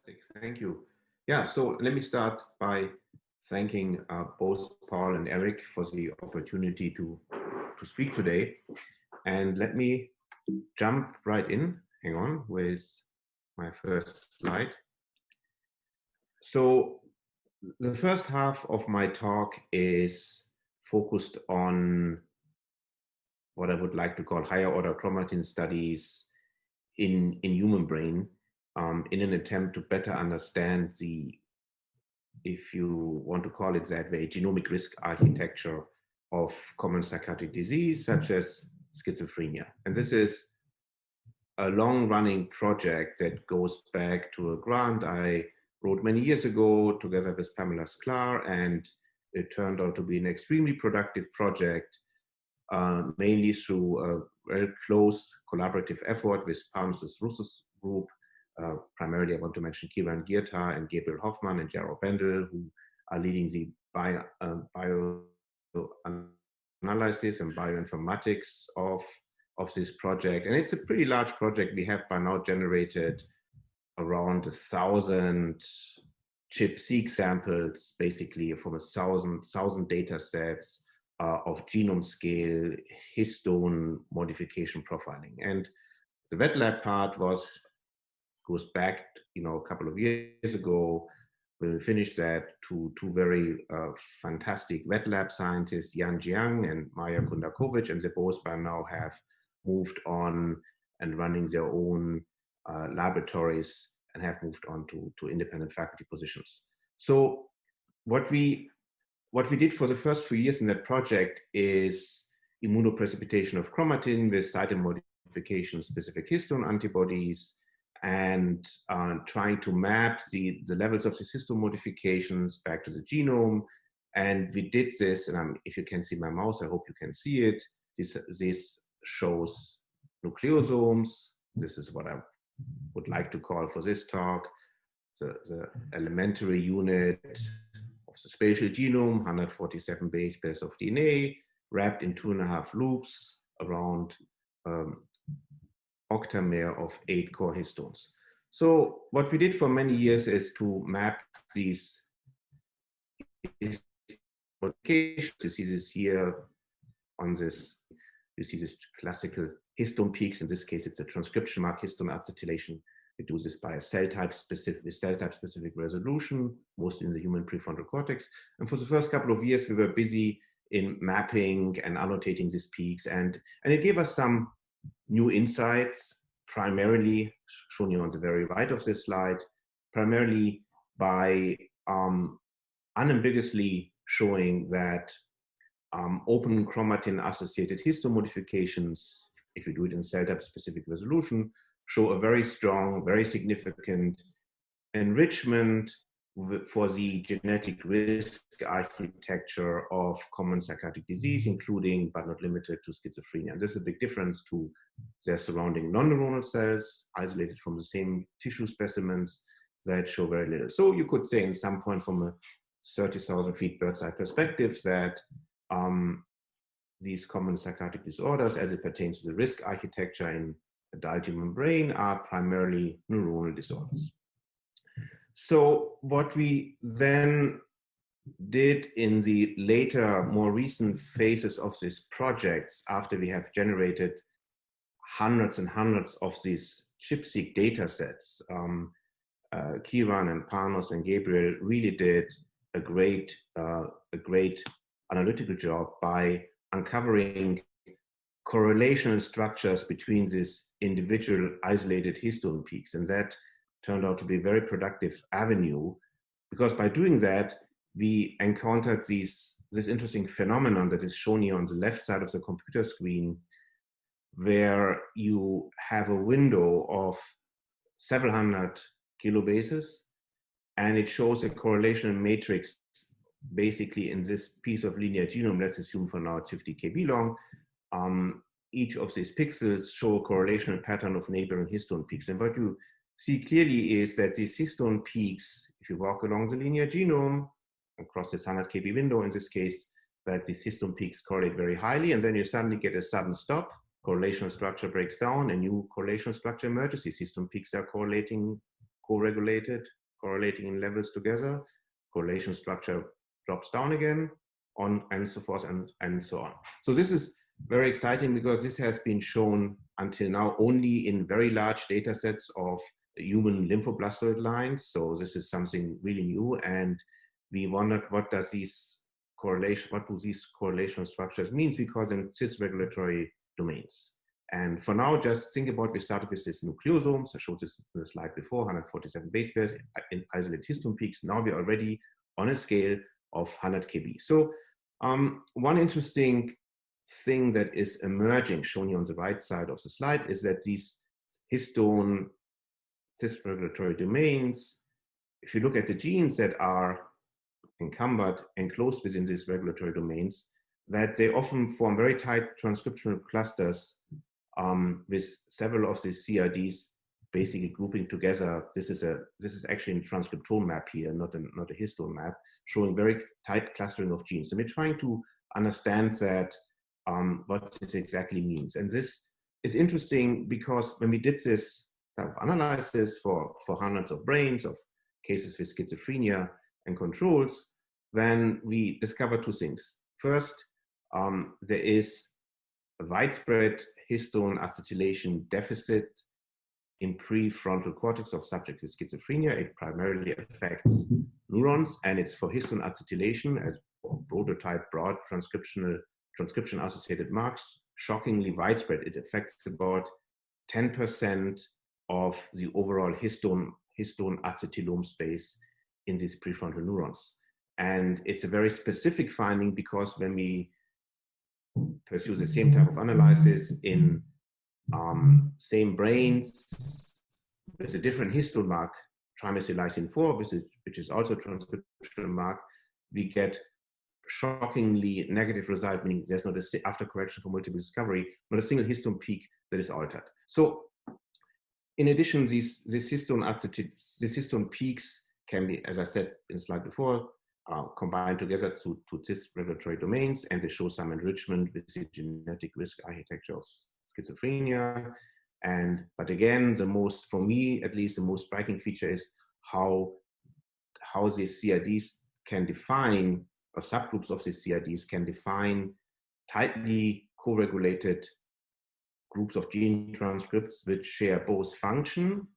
Fantastic, thank you. Yeah, so let me start by thanking both Paul and Eric for the opportunity to speak today. And let me jump right in, hang on, with my first slide. So the first half of my talk is focused on what I would like to call higher order chromatin studies in human brain, in an attempt to better understand the, if you want to call it that way, genomic risk architecture of common psychiatric disease such as schizophrenia. And this is a long-running project that goes back to a grant I wrote many years ago together with Pamela Sklar, and it turned out to be an extremely productive project, mainly through a very close collaborative effort with Panos Roussos group. Primarily, I want to mention Kiran Girta and Gabriel Hoffman and Gerald Bendel, who are leading the bioanalysis and bioinformatics of this project. And it's a pretty large project. We have by now generated around 1,000 ChIP-seq samples, basically from 1,000 data sets of genome scale histone modification profiling. And the wet lab part goes back, a couple of years ago. We finished that to two very fantastic wet lab scientists, Yan Jiang and Maya Kundakovic, and they both by now have moved on and running their own laboratories and have moved on to independent faculty positions. So what we did for the first few years in that project is immunoprecipitation of chromatin with site modification specific histone antibodies, and trying to map the levels of the histone modifications back to the genome. And we did this, and if you can see my mouse, I hope you can see it. This shows nucleosomes. This is what I would like to call for this talk the elementary unit of the spatial genome, 147 base pairs of DNA, wrapped in 2.5 loops around octamer of 8 core histones. So what we did for many years is to map these modifications. You see this here on this, you see this classical histone peaks. In this case, it's a transcription mark histone acetylation. We do this by a cell type specific resolution, mostly in the human prefrontal cortex. And for the first couple of years, we were busy in mapping and annotating these peaks. And it gave us some new insights, primarily shown here on the very right of this slide, primarily by unambiguously showing that open chromatin associated histone modifications, if you do it in cell type specific resolution, show a very strong, very significant enrichment for the genetic risk architecture of common psychiatric disease, including but not limited to schizophrenia. And this is a big difference to their surrounding non-neuronal cells, isolated from the same tissue specimens that show very little. So you could say in some point from a 30,000 feet bird's eye perspective that these common psychiatric disorders, as it pertains to the risk architecture in adult human brain, are primarily neuronal disorders. So what we then did in the later, more recent phases of these projects, after we have generated hundreds and hundreds of these ChIP-seq data sets, Kiran and Panos and Gabriel really did a great analytical job by uncovering correlational structures between these individual isolated histone peaks. And that turned out to be a very productive avenue, because by doing that, we encountered this interesting phenomenon that is shown here on the left side of the computer screen, where you have a window of several hundred kilobases, and it shows a correlational matrix basically in this piece of linear genome. Let's assume for now it's 50 kb long. Each of these pixels show a correlational pattern of neighboring histone peaks. And what you see clearly is that these histone peaks, if you walk along the linear genome across this 100 kb window in this case, that these histone peaks correlate very highly, and then you suddenly get a sudden stop, correlational structure breaks down, a new correlational structure emerges. These histone peaks are correlating co-regulated, correlating in levels together. Correlation structure drops down again, on and so forth and so on. So this is very exciting because this has been shown until now only in very large data sets of human lymphoblastoid lines. So this is something really new, and we wondered what do these correlation structures means, because in cis-regulatory domains. And for now, just think about, we started with these nucleosomes. I showed this in the slide before, 147 base pairs in isolated histone peaks. Now we're already on a scale of 100 kb. So one interesting thing that is emerging, shown here on the right side of the slide, is that these histone cis-regulatory domains, if you look at the genes that are enclosed within these regulatory domains, that they often form very tight transcriptional clusters with several of these CRDs basically grouping together. This is actually a transcriptome map here, not a histone map, showing very tight clustering of genes. And we're trying to understand that, what this exactly means. And this is interesting because when we did this type of analysis for hundreds of brains of cases with schizophrenia and controls, then we discovered two things. First, there is a widespread histone acetylation deficit in prefrontal cortex of subjects with schizophrenia. It primarily affects neurons, and it's for histone acetylation as prototype broad transcription-associated marks, shockingly widespread. It affects about 10% of the overall histone acetylome space in these prefrontal neurons. And it's a very specific finding because when we pursue the same type of analysis in same brains with a different histone mark, trimethylglycine 4, which is also a transcriptional mark, we get shockingly negative result, meaning there's not a, after correction for multiple discovery, not a single histone peak that is altered. So in addition, these histone peaks can be, as I said in the slide before, combined together to cis-regulatory domains, and they show some enrichment with the genetic risk architecture of schizophrenia. But again, for me at least, the most striking feature is how these CRDs can define, or subgroups of these CRDs can define tightly co-regulated groups of gene transcripts which share both function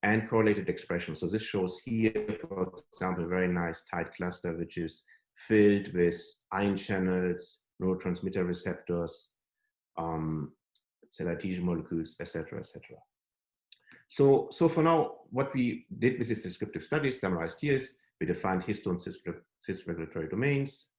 and correlated expression. So this shows here, for example, a very nice tight cluster which is filled with ion channels, neurotransmitter receptors, cell adhesion molecules, etc., etc. So for now, what we did with this descriptive studies, summarized here, is we defined histone cis-regulatory domains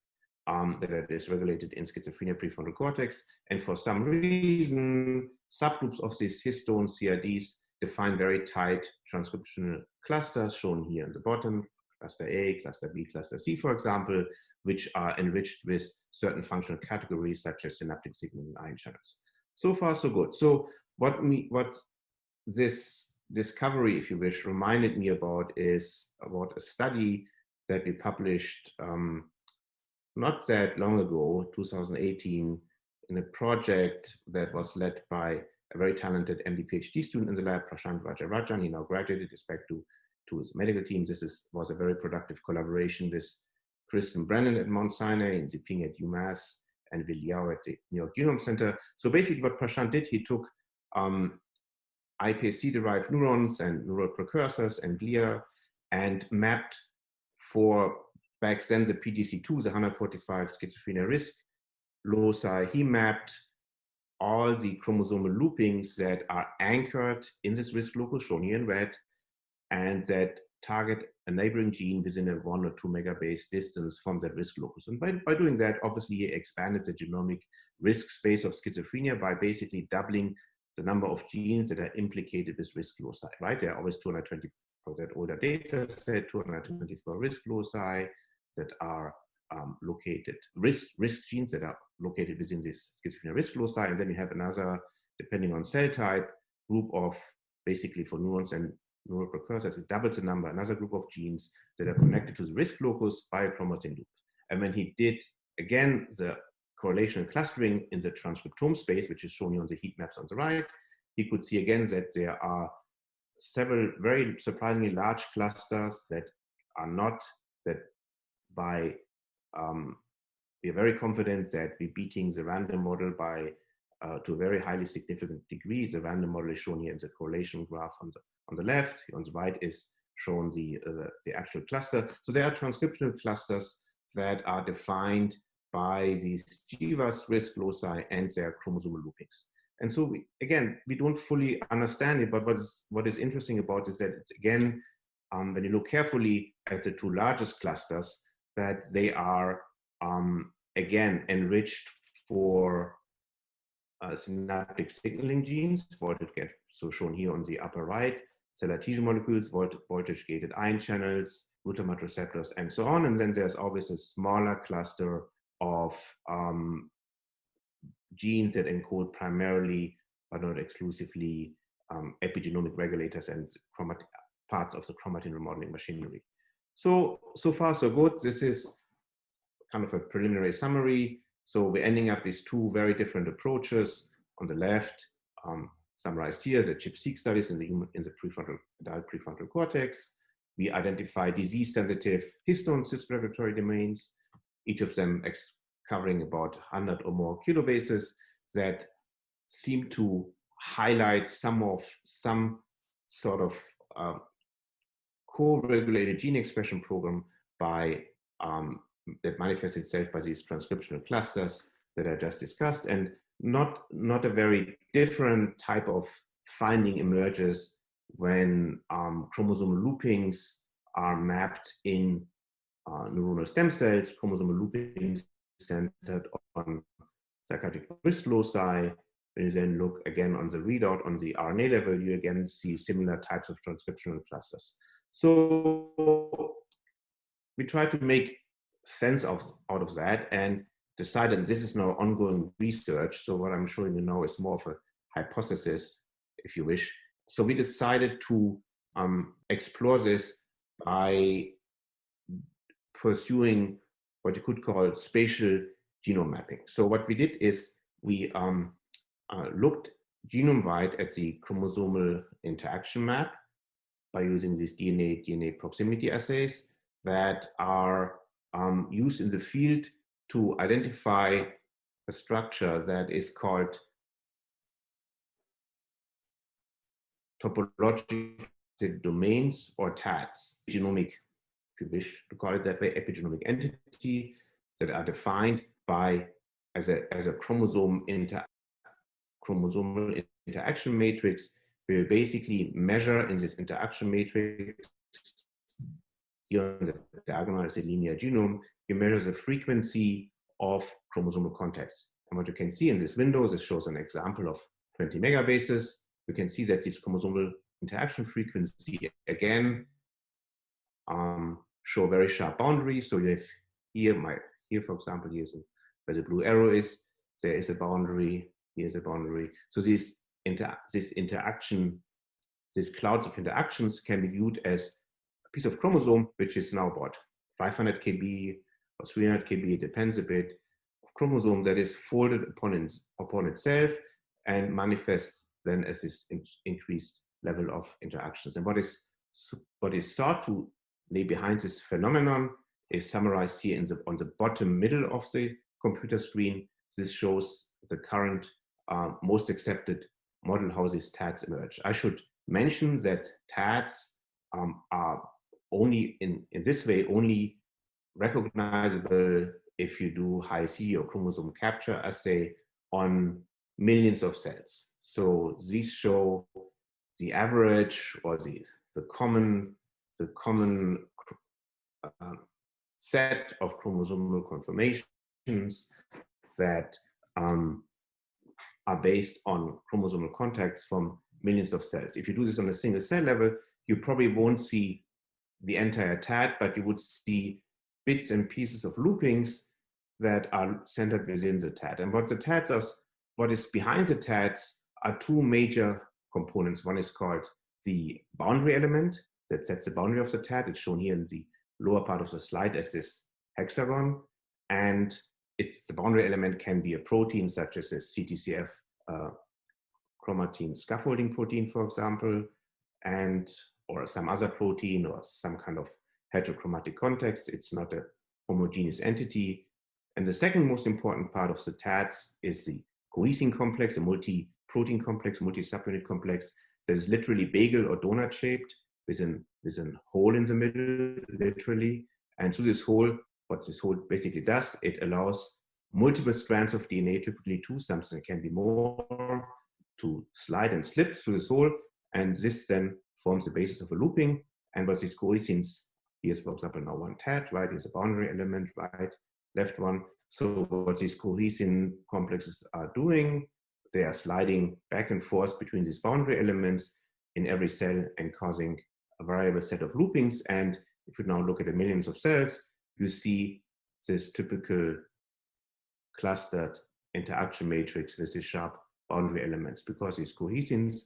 that are dysregulated in schizophrenia prefrontal cortex. And for some reason, subgroups of these histone CRDs define very tight transcriptional clusters, shown here in the bottom, cluster A, cluster B, cluster C, for example, which are enriched with certain functional categories such as synaptic signaling ion channels. So far, so good. So what this discovery, if you wish, reminded me about is about a study that we published not that long ago, 2018, in a project that was led by a very talented MD PhD student in the lab, Prashant Vajarajan. He now graduated, is back to his medical team. This was a very productive collaboration with Kristen Brennan at Mount Sinai, and Ziping at UMass, and Will Yao at the New York Genome Center. So basically what Prashant did, he took iPSC-derived neurons and neural precursors and glia and mapped for, back then, the PGC2, the 145 schizophrenia risk loci. He mapped all the chromosomal loopings that are anchored in this risk locus, shown here in red, and that target a neighboring gene within a 1 or 2 megabase distance from that risk locus. And by doing that, obviously, he expanded the genomic risk space of schizophrenia by basically doubling the number of genes that are implicated with risk loci, right? There are always 220 for that older data set, 224 risk loci that are located, risk genes that are located within this schizophrenia risk loci. And then you have another, depending on cell type, group of, basically for neurons and neural precursors, it doubles the number, another group of genes that are connected to the risk locus by a chromatin loop. And when he did, again, the correlation and clustering in the transcriptome space, which is shown here on the heat maps on the right, he could see again that there are several very surprisingly large clusters that are not, that by, we are very confident that we're beating the random model by to a very highly significant degree. The random model is shown here in the correlation graph on the left. On the right is shown the actual cluster. So there are transcriptional clusters that are defined by these GWAS risk loci and their chromosomal loopings. And so we don't fully understand it, but what is interesting about it is that it's, again, when you look carefully at the two largest clusters, that they are again enriched for synaptic signaling genes, so shown here on the upper right, cell adhesion molecules, voltage-gated ion channels, glutamate receptors, and so on. And then there's always a smaller cluster of genes that encode primarily, but not exclusively, epigenomic regulators and parts of the chromatin remodeling machinery. So far so good. This is kind of a preliminary summary. So we're ending up with two very different approaches. On the left, summarized here, the CHIP-seq studies in the adult prefrontal cortex. We identify disease-sensitive histone cis-regulatory domains, each of them covering about 100 or more kilobases that seem to highlight some sort of co-regulated gene expression program by that manifests itself by these transcriptional clusters that I just discussed, and not a very different type of finding emerges when chromosomal loopings are mapped in neuronal stem cells. Chromosomal loopings centered on psychiatric risk loci. When you then look again on the readout on the RNA level, you again see similar types of transcriptional clusters. So we try to make sense out of that and decide, and this is now ongoing research. So what I'm showing you now is more of a hypothesis, if you wish. So we decided to explore this by pursuing what you could call spatial genome mapping. So what we did is we looked genome-wide at the chromosomal interaction map by using these DNA proximity assays that are used in the field to identify a structure that is called topological domains, or TADs, genomic, if you wish to call it that way, epigenomic entity that are defined by as a chromosomal interaction matrix. We basically measure in this interaction matrix, here on the diagonal is a linear genome, you measure the frequency of chromosomal contacts. And what you can see in this window, this shows an example of 20 megabases. You can see that this chromosomal interaction frequency again show very sharp boundaries. So you have here, for example, here's where the blue arrow is, there is a boundary, here's a boundary. So these clouds of interactions can be viewed as a piece of chromosome, which is now about 500 kb or 300 kb, it depends a bit, of chromosome that is folded upon itself and manifests then as this increased level of interactions. And what is thought to lay behind this phenomenon is summarized here on the bottom middle of the computer screen. This shows the current most accepted model how these TADs emerge. I should mention that TADs are only in this way only recognizable if you do high-C or chromosome capture assay on millions of cells. So these show the average or the common set of chromosomal conformations that are based on chromosomal contacts from millions of cells. If you do this on a single cell level, you probably won't see the entire TAD, but you would see bits and pieces of loopings that are centered within the TAD. And what is behind the TADs are two major components. One is called the boundary element that sets the boundary of the TAD. It's shown here in the lower part of the slide as this hexagon. And the boundary element can be a protein such as a CTCF chromatin scaffolding protein, for example, and or some other protein or some kind of heterochromatic context. It's not a homogeneous entity. And the second most important part of the TADS is the Creasing complex, a multi-protein complex, multi-subunit complex that is literally bagel or donut shaped with a hole in the middle, literally. And through this hole, what this hole basically does, it allows multiple strands of DNA, typically two, something can be more, to slide and slip through this hole. And this then forms the basis of a looping. And what these coresins, here's, for example, now one TAD, right? Here's a boundary element, right? Left one. So what these cohesin complexes are doing, they are sliding back and forth between these boundary elements in every cell and causing a variable set of loopings. And if you now look at the millions of cells, you see this typical clustered interaction matrix with these sharp boundary elements, because these cohesins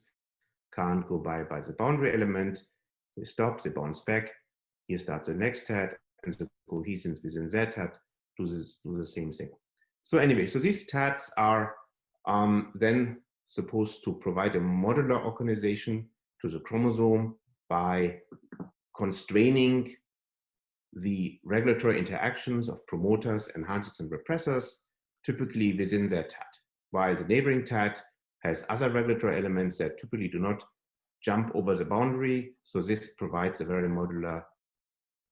can't go by the boundary element. They stop, they bounce back. Here starts the next TAD, and the cohesins within that TAD do the same thing. So anyway, so these TADs are then supposed to provide a modular organization to the chromosome by constraining the regulatory interactions of promoters, enhancers, and repressors, typically within that TAD, while the neighboring TAD has other regulatory elements that typically do not jump over the boundary. So this provides a very modular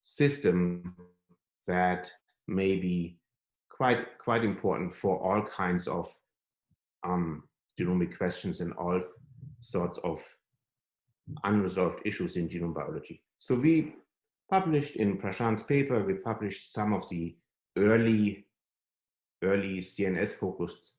system that may be quite important for all kinds of genomic questions and all sorts of unresolved issues in genome biology. So we published in Prashant's paper, we published some of the early CNS-focused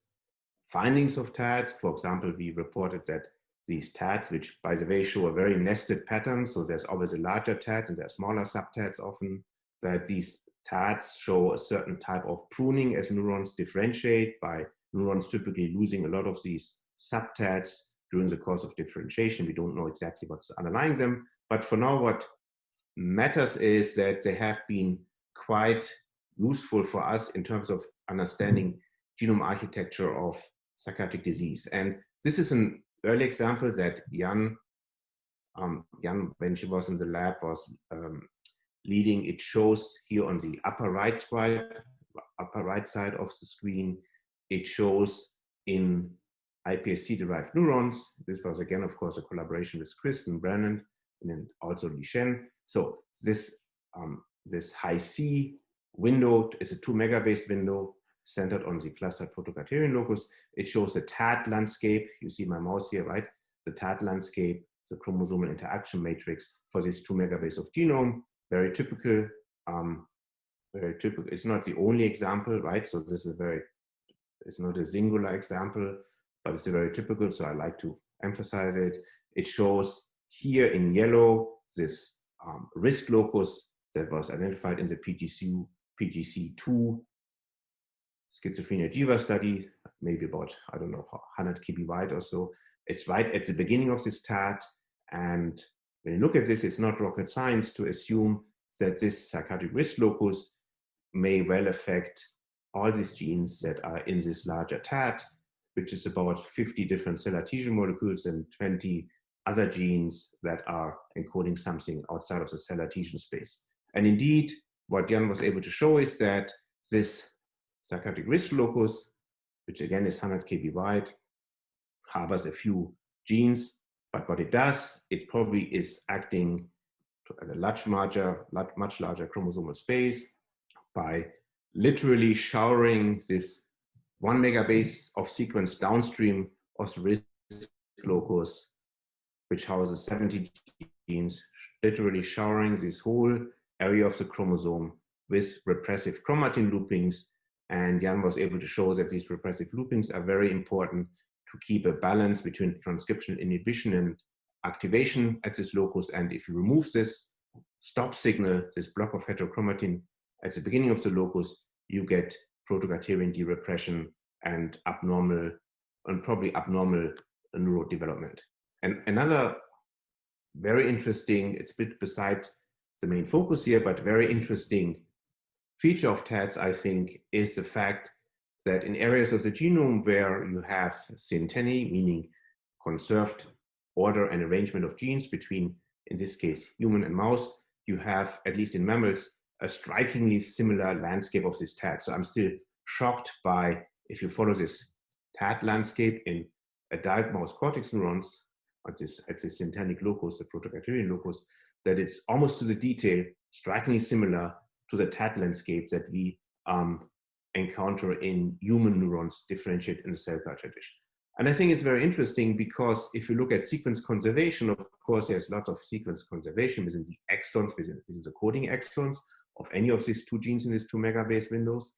findings of TADs. For example, we reported that these TADs, which by the way show a very nested pattern, so there's always a larger TAD and there are smaller subTADs often, that these TADs show a certain type of pruning as neurons differentiate, by neurons typically losing a lot of these subTADs during the course of differentiation. We don't know exactly what's underlying them, but for now what matters is that they have been quite useful for us in terms of understanding genome architecture of psychiatric disease. And this is an early example that Jan, when she was in the lab, was leading. It shows here on the upper right side of the screen, it shows in iPSC-derived neurons. This was again, of course, a collaboration with Kristen Brennan and also Li Shen. So this high-C window is a 2 megabase window centered on the clustered protocatarian locus. It shows the TAD landscape. You see my mouse here, right? The TAD landscape, the chromosomal interaction matrix for this 2 megabase of genome. Very typical. Very typical. It's not the only example, right? So this is it's not a singular example, but it's a very typical. So I like to emphasize it. It shows here in yellow this risk locus that was identified in the PGC2 schizophrenia Jiva study, maybe about, I don't know, 100 kb wide or so. It's right at the beginning of this TAD. And when you look at this, it's not rocket science to assume that this psychiatric risk locus may well affect all these genes that are in this larger TAD, which is about 50 different cell adhesion molecules and 20 other genes that are encoding something outside of the cell adhesion space. And indeed, what Jan was able to show is that this psychiatric risk locus, which again is 100 kb wide, harbors a few genes, but what it does, it probably is acting at a much larger chromosomal space by literally showering this 1 megabase of sequence downstream of the risk locus, which houses 70 genes, literally showering this whole area of the chromosome with repressive chromatin loopings. And Jan was able to show that these repressive loopings are very important to keep a balance between transcription inhibition and activation at this locus. And if you remove this stop signal, this block of heterochromatin at the beginning of the locus, you get protocatarian derepression and probably abnormal neurodevelopment. And another very interesting, it's a bit beside the main focus here, but very interesting feature of TADs, I think, is the fact that in areas of the genome where you have syntenny, meaning conserved order and arrangement of genes between, in this case, human and mouse, you have, at least in mammals, a strikingly similar landscape of this TAT. So I'm still shocked by, if you follow this TAT landscape in adult mouse cortex neurons at this syntenic locus, the protobacterial locus, that it's almost to the detail, strikingly similar to the TAT landscape that we encounter in human neurons differentiated in the cell culture dish. And I think it's very interesting because if you look at sequence conservation, of course, there's lots of sequence conservation within the exons, within the coding exons of any of these two genes in these two megabase windows.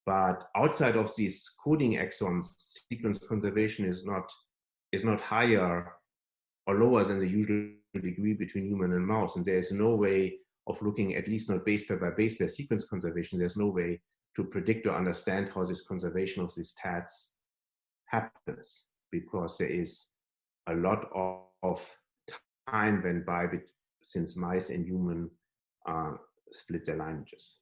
But outside of these coding exons, sequence conservation is not higher or lower than the usual degree between human and mouse. And there's no way of looking, at least not base pair by base pair sequence conservation, there's no way to predict or understand how this conservation of these TATs happens, because there is a lot of time went by since mice and human split their lineages.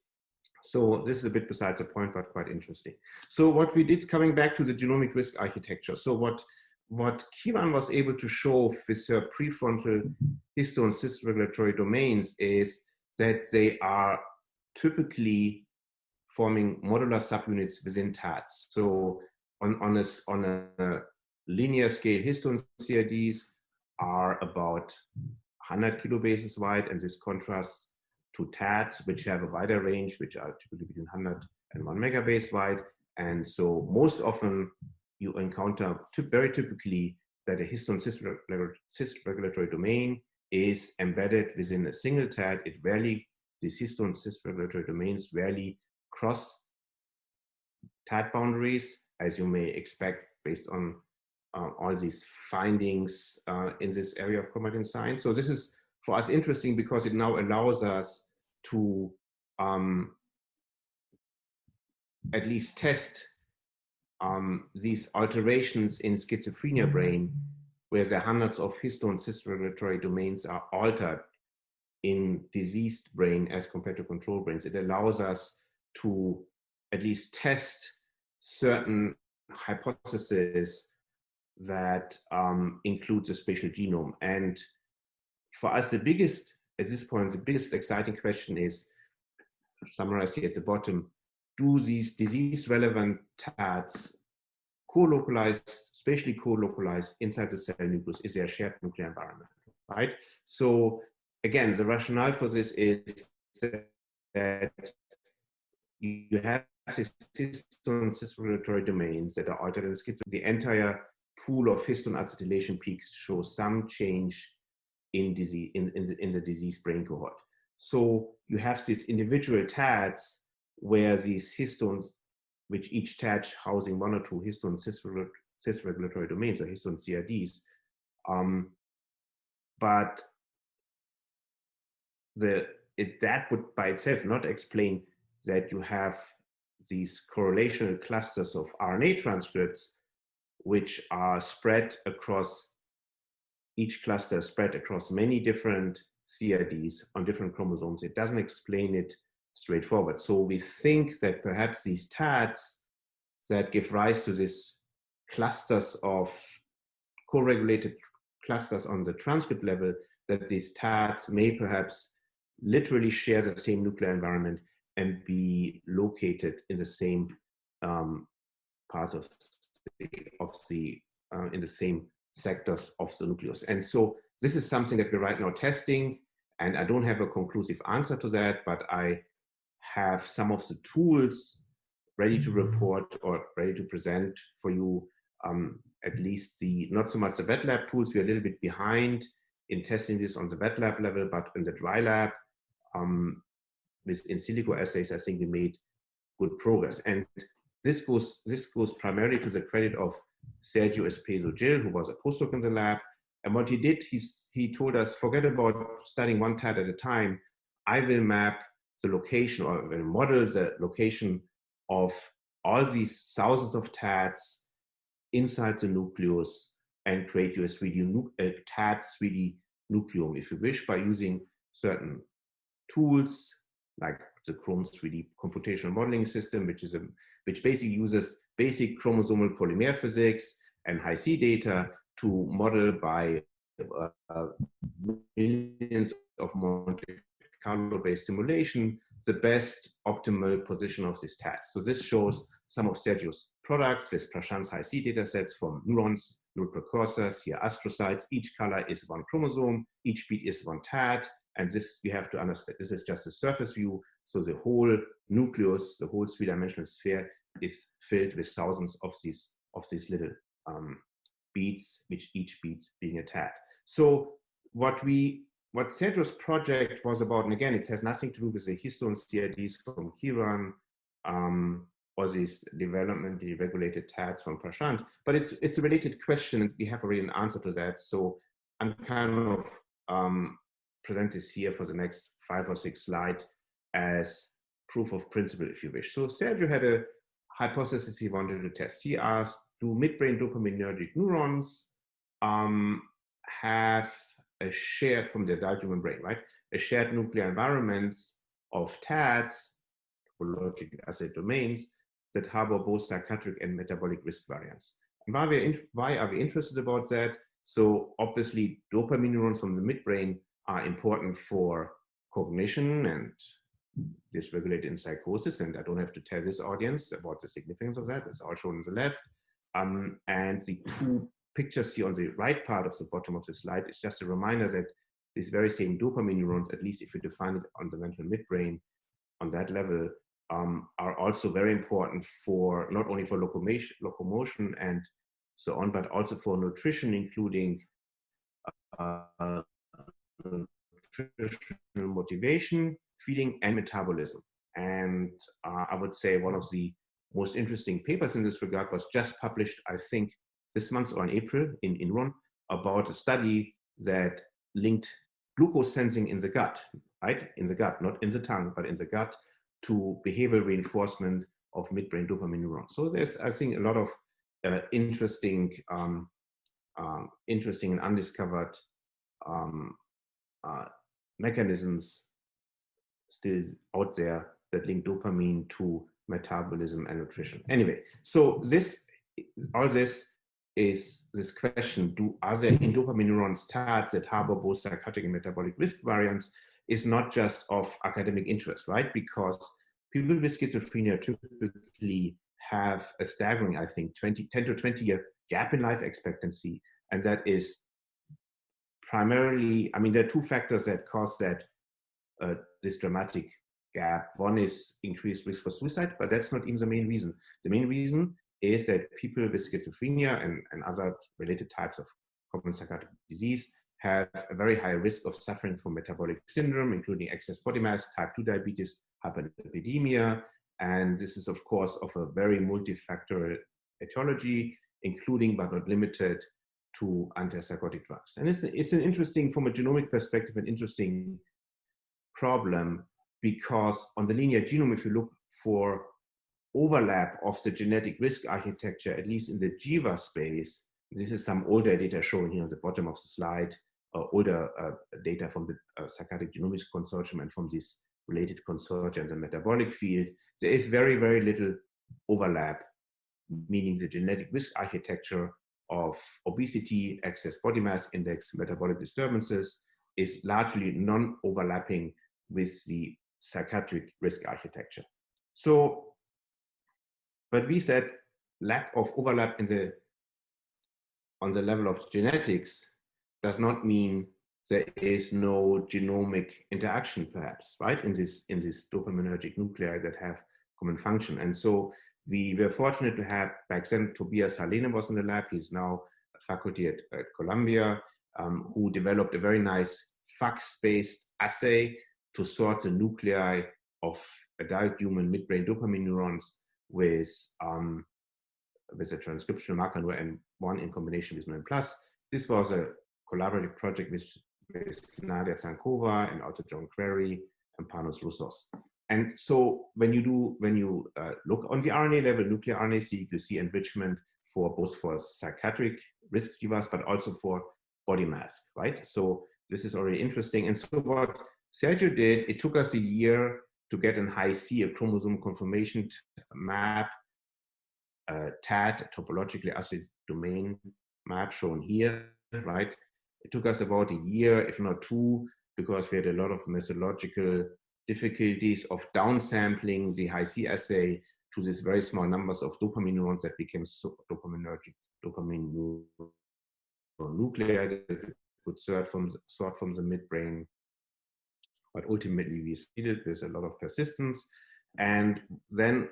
So this is a bit besides the point, but quite interesting. So what we did, coming back to the genomic risk architecture, so what Kiran was able to show with her prefrontal histone cis-regulatory domains is that they are typically forming modular subunits within TATs. So on a linear scale, histone CIDs are about 100 kilobases wide, and this contrasts to TATs, which have a wider range, which are typically between 100 and 1 megabase wide. And so most often you encounter very typically that a histone cis-regulatory domain is embedded within a single TAT. It rarely, these histone cis-regulatory domains rarely cross TAT boundaries, as you may expect based on all these findings in this area of computing science. So this is for us interesting because it now allows us to at least test these alterations in schizophrenia brain, where the hundreds of histone cis-regulatory domains are altered in diseased brain as compared to control brains. It allows us to at least test certain hypotheses that include the spatial genome. And for us, the biggest, at this point, the biggest exciting question is, summarized here at the bottom, do these disease-relevant TATs co-localized, spatially co-localized inside the cell nucleus? Is there a shared nuclear environment, right? So again, the rationale for this is that you have these histone cis-regulatory domains that are altered in schizophrenia. The entire pool of histone acetylation peaks shows some change in disease in the diseased brain cohort. So you have these individual TATs where these histones, which each TAT housing one or two histone cis-regulatory domains or histone CIDs, but that would by itself not explain that you have these correlational clusters of RNA transcripts which are spread across, each cluster spread across many different CIDs on different chromosomes. It doesn't explain it straightforward. So we think that perhaps these TATs that give rise to these clusters of co-regulated clusters on the transcript level, that these TATs may perhaps literally share the same nuclear environment and be located in the same part of in the same sectors of the nucleus. And so this is something that we're right now testing, and I don't have a conclusive answer to that, but I have some of the tools ready to report or ready to present for you, at least not so much the wet lab tools. We're a little bit behind in testing this on the wet lab level, but in the dry lab, with in silico assays, I think we made good progress. And this goes primarily to the credit of Sergio Espeso-Gil, who was a postdoc in the lab. And what he did, he told us, forget about studying one TAT at a time. I will map the location, or will model the location of all these thousands of TATs inside the nucleus and create you a TAT 3D nucleome, if you wish, by using certain tools like the Chrome's 3D computational modeling system, which basically uses basic chromosomal polymer physics and high-C data to model by millions of Monte Carlo-based simulation the best optimal position of these TADs. So this shows some of Sergio's products with Prashant's high-C datasets from neurons, neural precursors, here astrocytes. Each color is one chromosome, each beat is one TAD, and this we have to understand. This is just a surface view, so the whole nucleus, the whole three-dimensional sphere is filled with thousands of these little beats, which each beat being a TAD. So what Sergio's project was about, and again, it has nothing to do with the histone CIDs from Kiran or these developmentally regulated TADs from Prashant, but it's a related question, and we have already an answer to that. So I'm kind of present this here for the next 5 or 6 slides as proof of principle, if you wish. So Sergio had a hypothesis he wanted to test. He asked, do midbrain dopaminergic neurons have a shared, from the adult human brain, right? A shared nuclear environments of TADs, topological assay domains, that harbor both psychiatric and metabolic risk variants. And why are we interested about that? So obviously dopamine neurons from the midbrain are important for cognition and dysregulated in psychosis, and I don't have to tell this audience about the significance of that. It's all shown on the left. And the 2 pictures here on the right part of the bottom of the slide is just a reminder that these very same dopamine neurons, at least if you define it on the ventral midbrain on that level, are also very important for not only for locomotion and so on, but also for nutrition, including nutritional motivation, feeding, and metabolism. And I would say one of the most interesting papers in this regard was just published, I think, this month or in April in Neuron, about a study that linked glucose sensing in the gut, right? In the gut, not in the tongue, but in the gut, to behavioral reinforcement of midbrain dopamine neurons. So there's, I think, a lot of interesting and undiscovered mechanisms still out there that link dopamine to metabolism and nutrition. Anyway, so all this is this question: are there in dopamine neurons TADs that harbor both psychotic and metabolic risk variants? Is not just of academic interest, right? Because people with schizophrenia typically have a staggering, I think, 10 to 20 year gap in life expectancy, and that is primarily, I mean, there are 2 factors that cause that this dramatic gap. One is increased risk for suicide, but that's not even the main reason. The main reason is that people with schizophrenia and other related types of common psychiatric disease have a very high risk of suffering from metabolic syndrome, including excess body mass, type 2 diabetes, hyperlipidemia. And this is, of course, of a very multifactorial etiology, including but not limited to antipsychotic drugs. And it's an interesting, from a genomic perspective, an interesting problem, because on the linear genome, if you look for overlap of the genetic risk architecture, at least in the Jiva space, this is some older data shown here on the bottom of the slide, older data from the Psychiatric Genomics Consortium and from these related consortia in the metabolic field. There is very, very little overlap, meaning the genetic risk architecture of obesity, excess body mass index, metabolic disturbances is largely non-overlapping with the psychiatric risk architecture. So, but we said lack of overlap on the level of genetics does not mean there is no genomic interaction, perhaps, right, in this dopaminergic nuclei that have common function. And so we were fortunate to have, back then, Tobias Harlene was in the lab. He's now a faculty at Columbia, who developed a very nice FACS-based assay to sort the nuclei of adult human midbrain dopamine neurons with a transcriptional marker N1 in combination with N+. This was a collaborative project with Nadia Zankova and also John Query and Panos Roussos. And so when you look on the RNA level, nuclear RNA-seq, you see enrichment for both for psychiatric risk Jivas, but also for body mass, right? So this is already interesting. And so what Sergio did, it took us a year to get an high-C, a chromosome conformation map, TAD, topologically associated domain map shown here, right? It took us about a year, if not two, because we had a lot of methodological difficulties of downsampling the high-C assay to these very small numbers of dopamine neurons that became dopaminergic dopamine nuclei that we could sort from the midbrain. But ultimately, we succeeded with a lot of persistence. And then,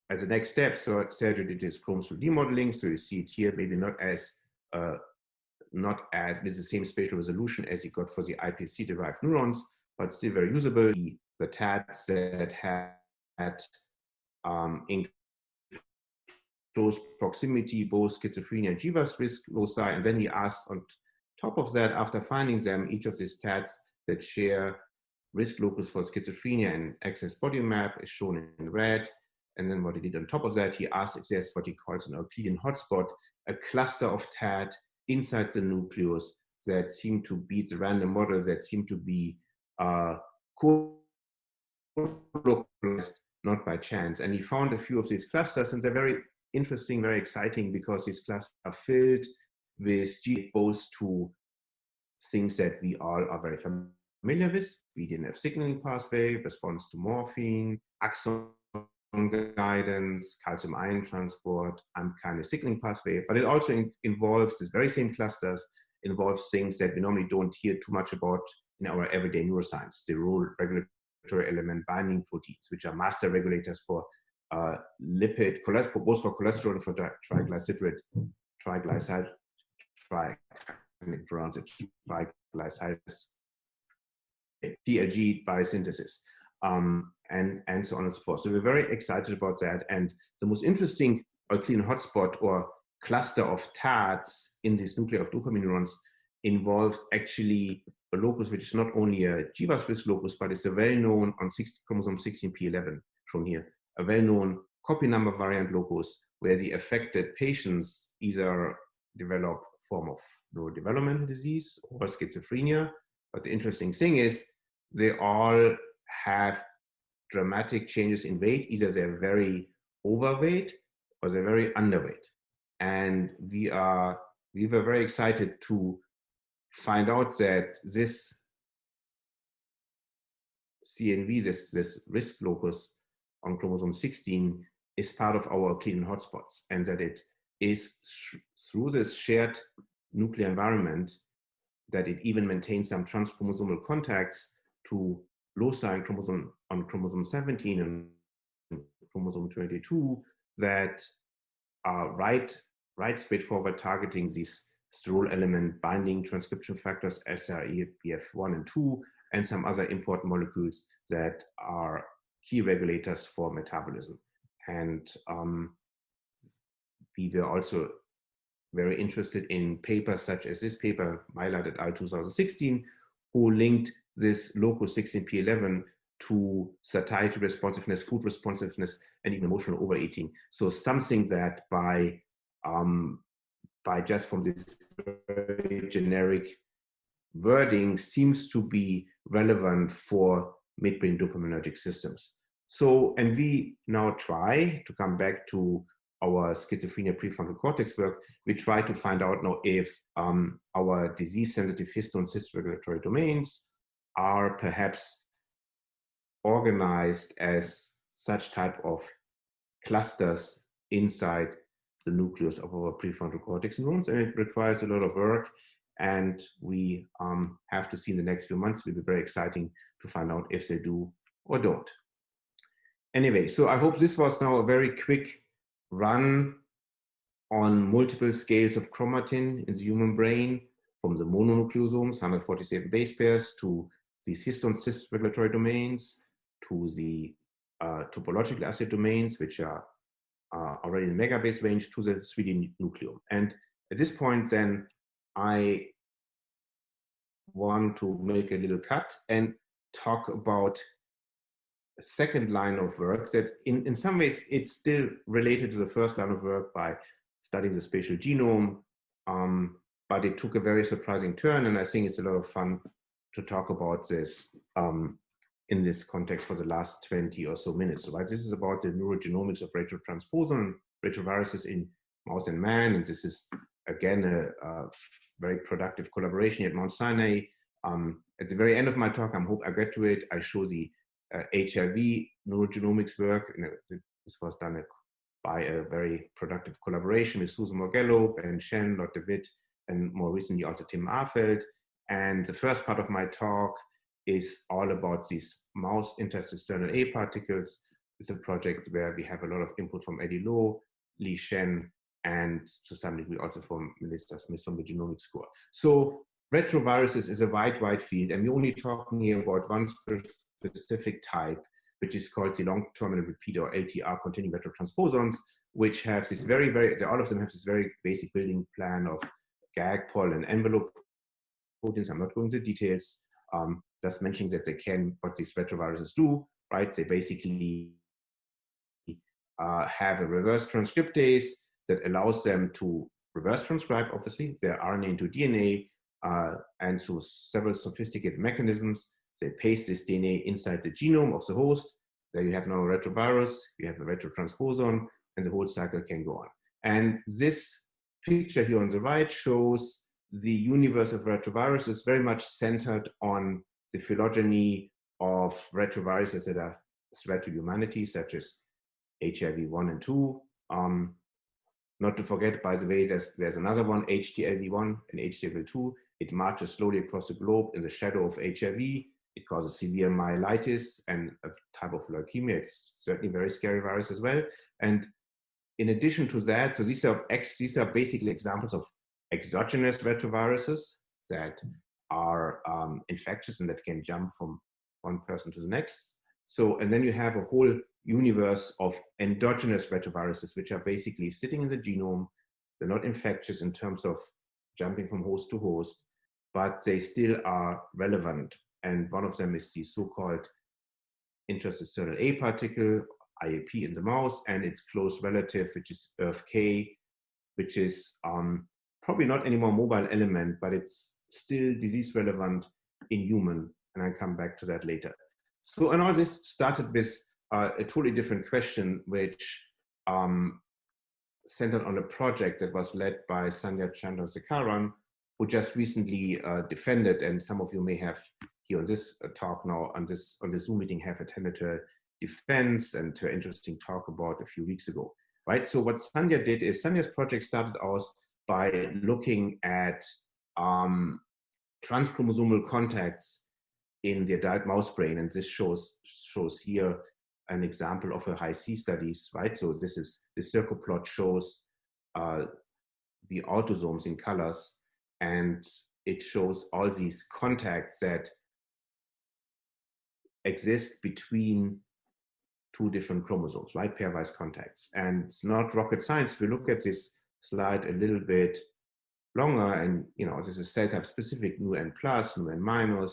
as a next step, so Sergio did his chromosomal demodeling. So you see it here, maybe not as with the same spatial resolution as he got for the iPSC-derived neurons, but still very usable. The TADs that had in close proximity both schizophrenia and GWAS risk loci, and then he asked on top of that, after finding them, each of these TADs that share risk locus for schizophrenia and access body map is shown in red. And then what he did on top of that, he asked if there's what he calls an Euclidean hotspot, a cluster of TAD inside the nucleus that seem to beat the random model, that seem to be co-localized, not by chance. And he found a few of these clusters, and they're very interesting, very exciting, because these clusters are filled with both to things that we all are very familiar with: BDNF signaling pathway, response to morphine, axon guidance, calcium ion transport, AMP kinase signaling pathway. But it also involves these very same clusters, involves things that we normally don't hear too much about in our everyday neuroscience: the role regulatory element binding proteins, which are master regulators for lipid, both for cholesterol and for triglyceride, TLG biosynthesis, and so on and so forth. So we're very excited about that. And the most interesting Euclidean hotspot or cluster of TADs in this nuclei of dopamine neurons involves actually a locus which is not only a GWAS risk locus, but it's a well-known on chromosome 16p11, shown here, a well-known copy number variant locus where the affected patients either develop a form of neurodevelopmental disease or schizophrenia. But the interesting thing is they all have dramatic changes in weight. Either they're very overweight or they're very underweight. And we were very excited to find out that this CNV, this risk locus on chromosome 16, is part of our Euclidean hotspots, and that it is through this shared nuclear environment that it even maintains some transchromosomal contacts to loci on chromosome 17 and chromosome 22 that are right straightforward targeting these sterol element binding transcription factors SREBF1 and 2, and some other important molecules that are key regulators for metabolism. And we were also very interested in papers such as this paper, Mylat et al. 2016, who linked this locus 16p11 to satiety responsiveness, food responsiveness, and even emotional overeating. So something that by just from this very generic wording seems to be relevant for midbrain dopaminergic systems. So, and we now try to come back to our schizophrenia prefrontal cortex work. We try to find out now if our disease-sensitive histone cis regulatory domains are perhaps organized as such type of clusters inside the nucleus of our prefrontal cortex neurons, and it requires a lot of work. And we have to see in the next few months. It will be very exciting to find out if they do or don't. Anyway, so I hope this was now a very quick run on multiple scales of chromatin in the human brain, from the mononucleosomes, 147 base pairs, to these histone cis regulatory domains, to the topological assay domains, which are already in the megabase range, to the 3D nucleome. And at this point, then, I want to make a little cut and talk about a second line of work that in some ways it's still related to the first line of work by studying the spatial genome, but it took a very surprising turn, and I think it's a lot of fun to talk about this in this context for the last 20 or so minutes. Right? This is about the neurogenomics of retrotransposon, retroviruses in mouse and man, and this is again, a very productive collaboration at Mount Sinai. At the very end of my talk, I hope I get to it. I show the HIV neurogenomics work. This was done by a very productive collaboration with Susan Morgello, Ben Shen, Lotte Witt, and more recently also Tim Arfeld. And the first part of my talk is all about these mouse interstitial A particles. It's a project where we have a lot of input from Eddie Lowe, Li Shen, and to some degree also from Melissa Smith from the Genomics Score. So retroviruses is a wide field, and we're only talking here about one specific type, which is called the long terminal repeat or LTR containing retrotransposons, which have this all of them have this very basic building plan of gag, pol, and envelope proteins. I'm not going into the details. Just mentioning that they can, what these retroviruses do, right? They basically have a reverse transcriptase that allows them to reverse transcribe, obviously, their RNA into DNA, and through several sophisticated mechanisms, they paste this DNA inside the genome of the host. There you have now a retrovirus, you have a retrotransposon, and the whole cycle can go on. And this picture here on the right shows the universe of retroviruses very much centered on the phylogeny of retroviruses that are a threat to humanity, such as HIV-1 and 2. Not to forget, by the way, there's another one, HTLV-1 and HTLV-2. It marches slowly across the globe in the shadow of HIV. It causes severe myelitis and a type of leukemia. It's certainly a very scary virus as well. And in addition to that, so these are basically examples of exogenous retroviruses that are infectious and that can jump from one person to the next. So, and then you have a whole universe of endogenous retroviruses, which are basically sitting in the genome. They're not infectious in terms of jumping from host to host, but they still are relevant. And one of them is the so-called interstitial A particle, IAP in the mouse, and its close relative, which is ERF-K, which is probably not any more mobile element, but it's still disease relevant in human. And I'll come back to that later. So, and all this started with a totally different question, which centered on a project that was led by Sandhya Chandrasekaran, who just recently defended, and some of you may have here on this talk now, on this Zoom meeting, have attended her defense and her interesting talk about a few weeks ago, right? So what Sandhya did is, Sandhya's project started out by looking at transchromosomal contacts in the adult mouse brain, and this shows here an example of a high C studies, right? So this circle plot shows the autosomes in colors, and it shows all these contacts that exist between two different chromosomes, right? Pairwise contacts. And it's not rocket science. If you look at this slide a little bit longer, and this is cell type specific, nu-n+, nu-n-.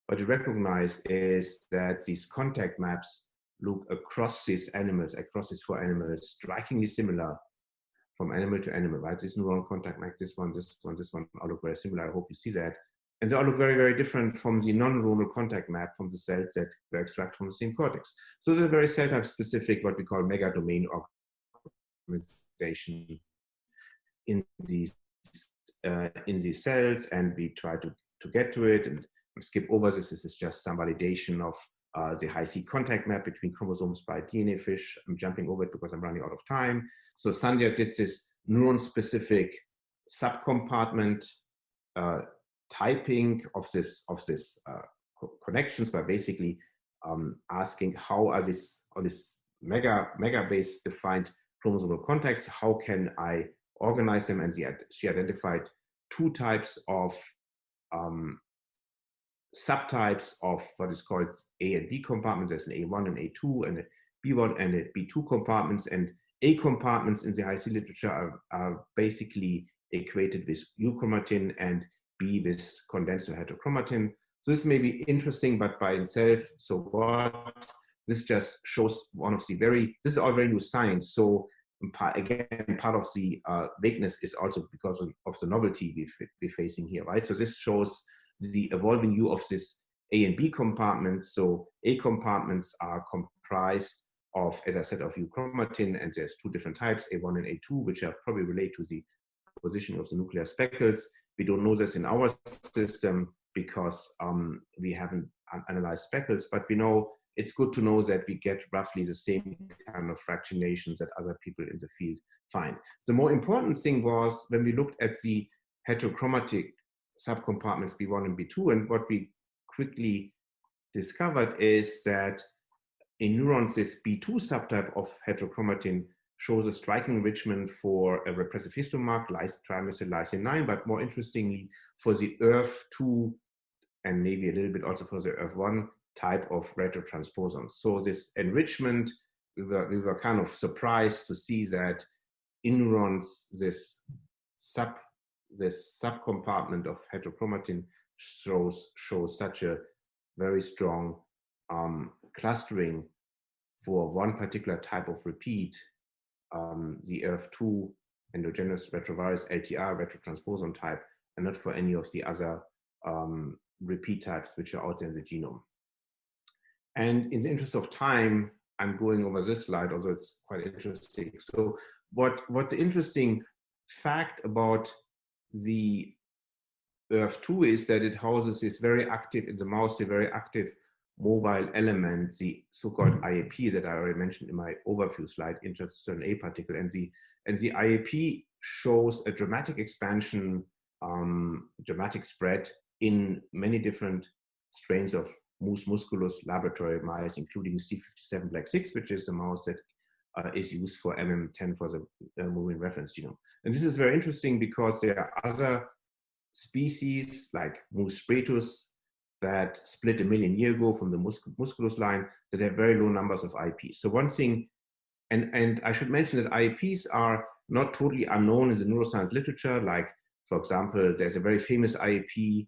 What you recognize is that these contact maps look across these animals, across these four animals, strikingly similar from animal to animal, right? This neuron contact like this one, all look very similar. I hope you see that. And they all look very, very different from the non-neuronal contact map from the cells that were extracted from the same cortex. So they're very cell type specific, what we call mega domain organization in these cells, and we try to get to it and skip over this. This is just some validation of the high C contact map between chromosomes by DNA fish. I'm jumping over it because I'm running out of time. So Sandhya did this neuron-specific subcompartment typing of this connections by basically asking how are this mega-base defined chromosomal contacts, how can I organize them? And she identified two types of subtypes of what is called A and B compartments. There's an A1 and A2 and a B1 and a B2 compartments, and A compartments in the high C literature are basically equated with euchromatin and B with condensed heterochromatin. So this may be interesting, but by itself, so what? This just shows one of the this is all very new science. So again, part of the vagueness is also because of the novelty we're facing here, right? So this shows the evolving view of this A and B compartments. So A compartments are comprised of, as I said, of euchromatin, and there's two different types, A1 and A2, which are probably related to the position of the nuclear speckles. We don't know this in our system because we haven't analyzed speckles, but we know it's good to know that we get roughly the same kind of fractionations that other people in the field find. The more important thing was when we looked at the heterochromatic subcompartments B1 and B2, and what we quickly discovered is that in neurons, this B2 subtype of heterochromatin shows a striking enrichment for a repressive histomark, trimethyl lysine 9, but more interestingly, for the ERF2 and maybe a little bit also for the ERF1 type of retrotransposons. So this enrichment, we were kind of surprised to see that in neurons, this subcompartment of heterochromatin shows such a very strong clustering for one particular type of repeat, the ERF2 endogenous retrovirus LTR retrotransposon type, and not for any of the other repeat types which are out there in the genome. And in the interest of time, I'm going over this slide, although it's quite interesting. So what's the interesting fact about the ERF2 is that it houses this very active, in the mouse, a very active mobile element, the so-called IAP that I already mentioned in my overview slide, interstitial A particle. And the IAP shows a dramatic expansion, dramatic spread in many different strains of mus musculus laboratory mice, including C57 black 6, which is the mouse that is used for MM10 for the murine reference genome. And this is very interesting because there are other species like Mus spretus that split 1 million years ago from the musculus line that have very low numbers of IPs. So one thing, and I should mention that IPs are not totally unknown in the neuroscience literature. Like, for example, there's a very famous IAP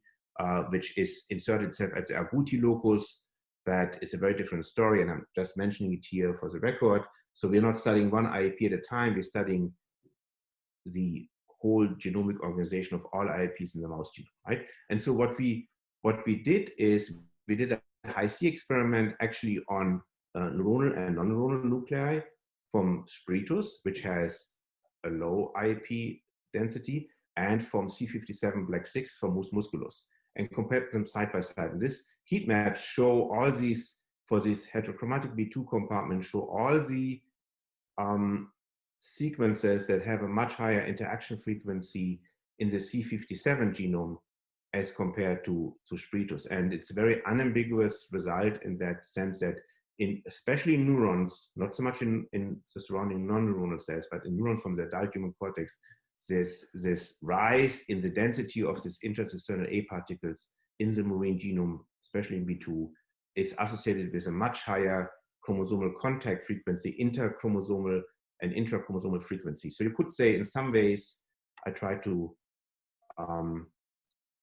which is inserted itself at the agouti locus. That is a very different story, and I'm just mentioning it here for the record. So we're not studying one IAP at a time, we're studying the whole genomic organization of all IAPs in the mouse genome, right? And so what we did is we did a high-C experiment actually on neuronal and non-neuronal nuclei from spretus, which has a low IAP density, and from C57 black 6 from mus musculus, and compared them side by side. And this heat maps show all these, for this heterochromatic B2 compartment, show all the sequences that have a much higher interaction frequency in the C57 genome as compared to spretus. And it's a very unambiguous result in that sense that especially in neurons, not so much in the surrounding non-neuronal cells, but in neurons from the adult human cortex, this rise in the density of these interstitial A particles in the murine genome, especially in B2, is associated with a much higher chromosomal contact frequency, interchromosomal and intrachromosomal frequency. So you could say, in some ways, I try to,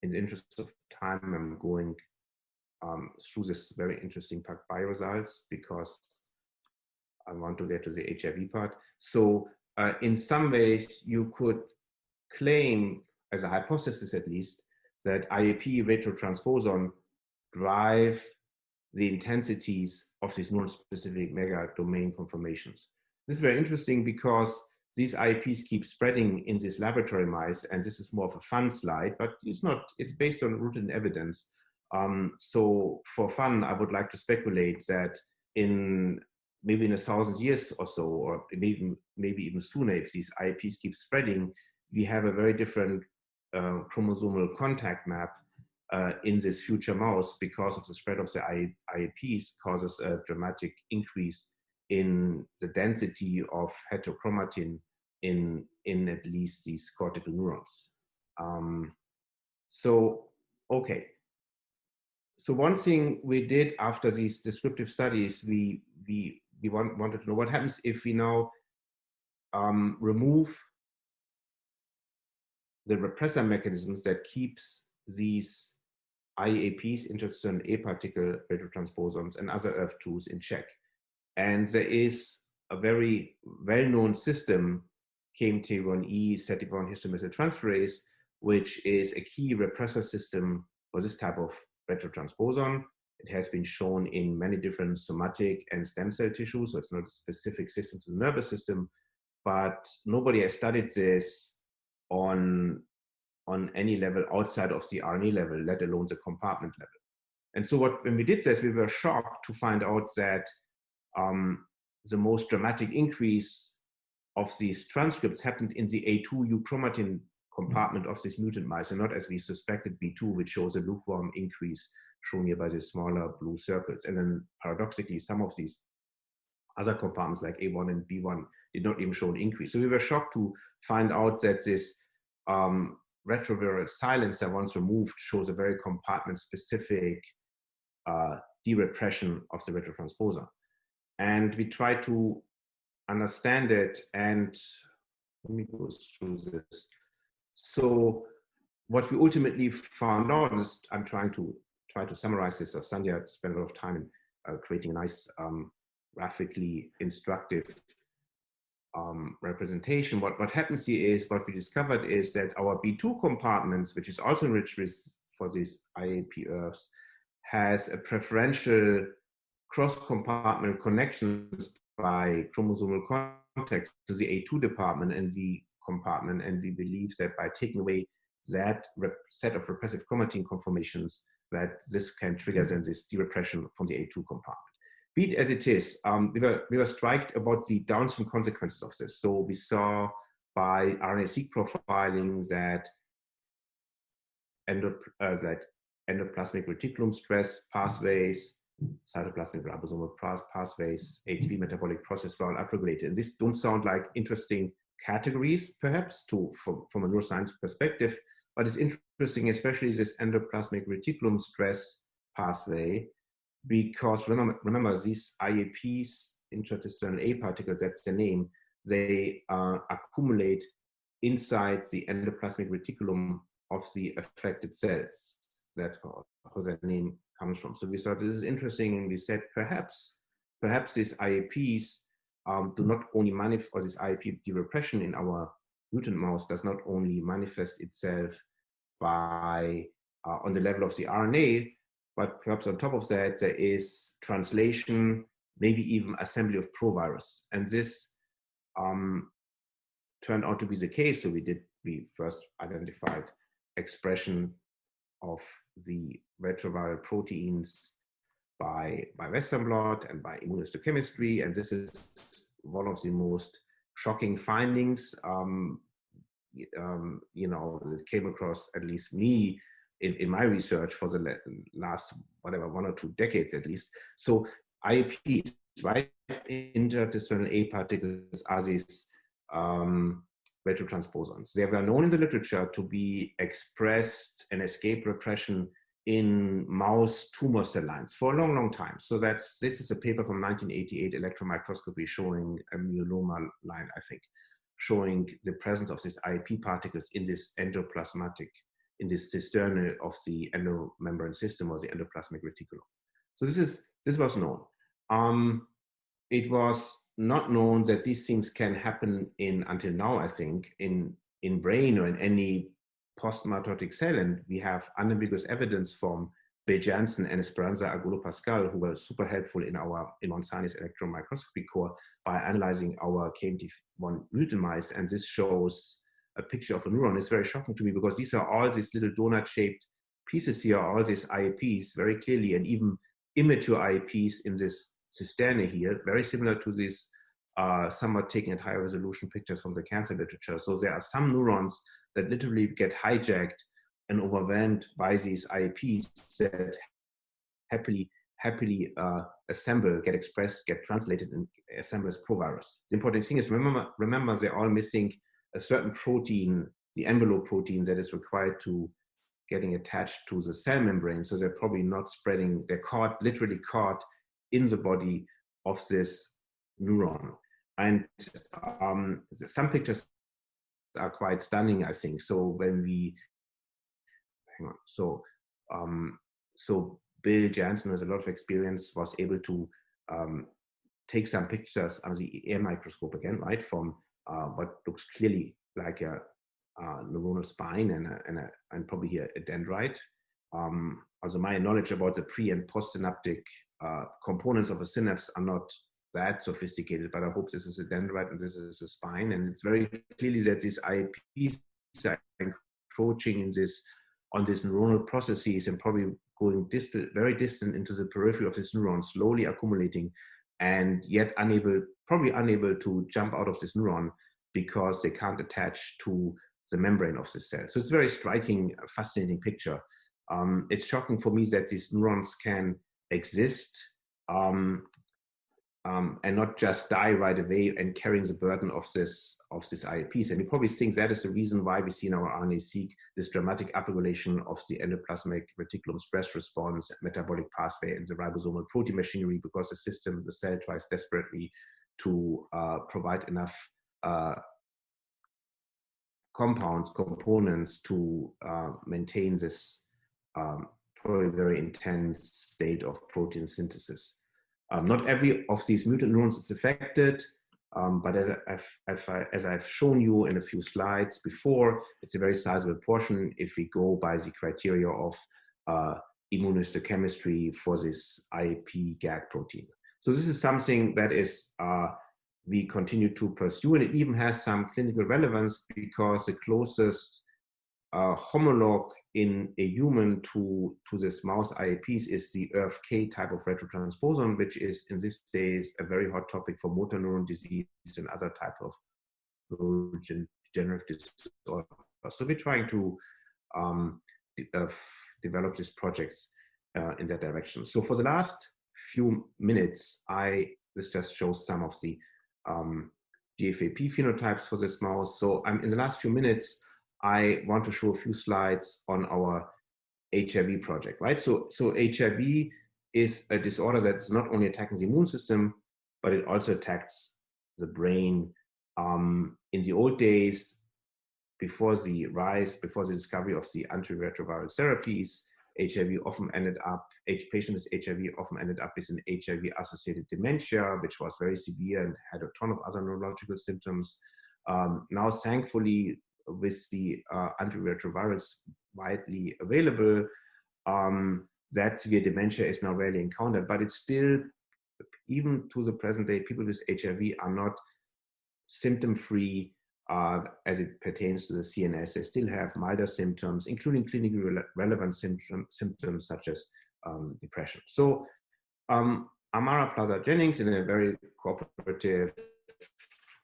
in the interest of time, I'm going through this very interesting PacBio results because I want to get to the HIV part. So in some ways, you could claim, as a hypothesis at least, that IAP retrotransposon drive the intensities of these neuron-specific mega-domain conformations. This is very interesting because these IAPs keep spreading in these laboratory mice, and this is more of a fun slide, but it's based on rooted evidence. So for fun, I would like to speculate that maybe in 1,000 years or so, or maybe even sooner, if these IAPs keep spreading, we have a very different chromosomal contact map in this future mouse because of the spread of the IAPs causes a dramatic increase in the density of heterochromatin in at least these cortical neurons. Okay. So one thing we did after these descriptive studies, we wanted to know what happens if we now remove the repressor mechanisms that keeps these IAPs, interstitial A particle retrotransposons, and other ERF2s in check. And there is a very well-known system, KMT1E, SETI1 histomethyltransferase, which is a key repressor system for this type of retrotransposon. It has been shown in many different somatic and stem cell tissues, so it's not a specific system to the nervous system, but nobody has studied this on any level outside of the RNA level, let alone the compartment level. And so when we did this, we were shocked to find out that the most dramatic increase of these transcripts happened in the A2 euchromatin compartment of these mutant mice, and not as we suspected B2, which shows a lukewarm increase shown here by the smaller blue circles. And then paradoxically, some of these other compartments like A1 and B1 did not even show an increase. So we were shocked to find out that this retroviral silencer, once removed, shows a very compartment-specific derepression of the retrotransposer. And we tried to understand it, and let me go through this. So what we ultimately found out is, I'm trying to summarize this, or Sandhya spent a lot of time in creating a nice graphically instructive representation. What happens here is, what we discovered is that our B2 compartments, which is also enriched for these IAP ERVs, has a preferential cross-compartment connections by chromosomal contact to the A2 department and the compartment, and we believe that by taking away that set of repressive chromatin conformations, that this can trigger then this derepression from the A2 compartment. Be it as it is, we were striked about the downstream consequences of this. So we saw by RNA-seq profiling that endoplasmic reticulum stress pathways, cytoplasmic ribosomal pathways, ATP metabolic process were all upregulated. And these don't sound like interesting categories, perhaps, from a neuroscience perspective, but it's interesting, especially this endoplasmic reticulum stress pathway, because remember these IAPs, intratesternal A particles, that's the name, they accumulate inside the endoplasmic reticulum of the affected cells. That's how that name comes from. So we thought this is interesting, and we said perhaps these IAPs do not only manifest, or this IAP derepression in our mutant mouse does not only manifest itself by on the level of the RNA, but perhaps on top of that there is translation, maybe even assembly of provirus. And this turned out to be the case. So we first identified expression of the retroviral proteins by Western blot and by immunohistochemistry, and this is one of the most shocking findings that came across, at least me, in my research for the last, 1 or 2 decades at least. So IAPs, right, intratesternal A particles, are these retrotransposons. They were known in the literature to be expressed and escape repression in mouse tumor cell lines for a long, long time. So this is a paper from 1988, electron microscopy, showing a myeloma line, I think, showing the presence of these IAP particles in this endoplasmatic, in this cisterna of the endomembrane system, or the endoplasmic reticulum. So this was known. It was not known that these things can happen until now, I think, in brain or in any post-mitotic cell. And we have unambiguous evidence from Bill Jansen and Esperanza Agulo Pascal, who were super helpful in our Mount Sinai electron microscopy core by analyzing our KMT1 mutant mice. And this shows a picture of a neuron. It's very shocking to me, because these are all these little donut-shaped pieces here, all these IAPs very clearly, and even immature IAPs in this cisterna here, very similar to these somewhat taken at higher resolution pictures from the cancer literature. So there are some neurons that literally get hijacked and overwhelmed by these IAPs that happily assemble, get expressed, get translated, and assemble as provirus. The important thing is, remember they're all missing a certain protein, the envelope protein, that is required to getting attached to the cell membrane. So they're probably not spreading, they're literally caught in the body of this neuron. And some pictures are quite stunning, I think. So when we, hang on, so Bill Jansen has a lot of experience, was able to take some pictures under the air microscope again, right, from what looks clearly like a neuronal spine and probably here a dendrite. Also, my knowledge about the pre and postsynaptic components of a synapse are not that sophisticated, but I hope this is a dendrite and this is a spine. And it's very clearly that these IAPs are encroaching in this on these neuronal processes and probably going distant, very distant into the periphery of this neuron, slowly accumulating, and yet probably unable to jump out of this neuron because they can't attach to the membrane of the cell. So it's a very striking, fascinating picture. It's shocking for me that these neurons can exist and not just die right away and carrying the burden of this IAPs. And you probably think that is the reason why we see in our RNA-seq this dramatic upregulation of the endoplasmic reticulum stress response, metabolic pathway, and the ribosomal protein machinery, because the cell tries desperately to provide enough components to maintain this probably very intense state of protein synthesis. Not every of these mutant neurons is affected, but as I've shown you in a few slides before, it's a very sizable portion if we go by the criteria of immunohistochemistry for this IAP GAG protein. So this is something that is we continue to pursue, and it even has some clinical relevance because the closest homologue in a human to this mouse IAPs is the ERF-K type of retrotransposon, which is in these days a very hot topic for motor neuron disease and other type of neurodegenerative disorders. So we're trying to develop these projects in that direction. So for the last few minutes, this just shows some of the GFAP phenotypes for this mouse. So in the last few minutes, I want to show a few slides on our HIV project, right? So HIV is a disorder that's not only attacking the immune system, but it also attacks the brain. In the old days, before the discovery of the antiretroviral therapies, patients with HIV often ended up with an HIV-associated dementia, which was very severe and had a ton of other neurological symptoms. Now, thankfully, with the antiretrovirals widely available, that severe dementia is now rarely encountered, but it's still, even to the present day, people with HIV are not symptom-free as it pertains to the CNS. They still have milder symptoms, including clinically relevant symptoms such as depression. So Amara Plaza-Jennings, in a very cooperative,